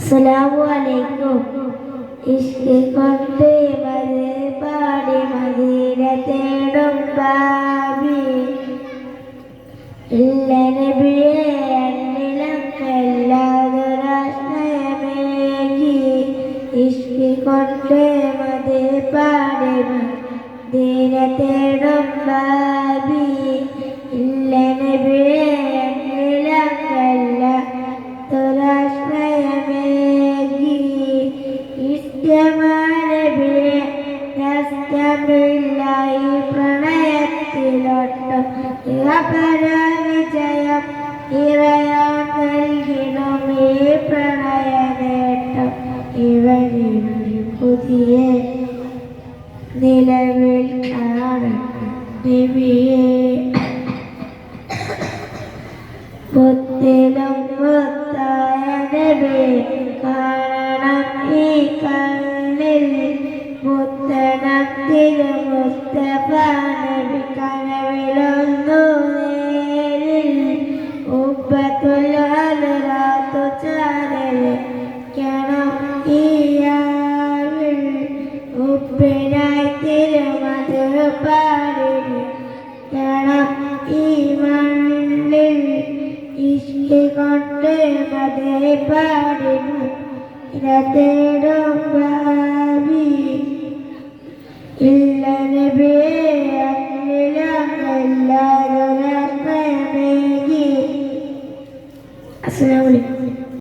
അസ്സലാമു അലൈക്കും. ഇഷ്ക് കൊണ്ട് മതി പാടി മദീന തേടും ബാബി ഇല്ല നബിയെ അന്നിലക്കല്ലാതൊരാശ്രയമേകി ഇഷ്ക് കൊണ്ട് മതി പാടി മദീന തേടും ബാബി ഇല്ല നബിയെ പ്രണയത്തിലൊട്ടും വിജയം ഇറയാൻ നൽകിടും ഈ പ്രണയ നേട്ടം ഇവരിൽ പുതിയ നിലവിൽ കാണും നബിയെ മുത്തിലും മുത്തായ നബിയെ കാണണം ഈ കണ്ണിൽ മുത്തണം തിരുമുസ്തഫ നബി കനവിലൊന്നു നേരിൽ ഉബ്ബത്തുൽ അൽറാത്തു ചാരലിക്കണം ഈ ആവിൽ ഉപ്പിനായി തിരുമത് പാടിക്കണം ഈ മണ്ണിൽ ഇഷ്ക് കൊണ്ട് മതി പാടിന് തേടും ബാബി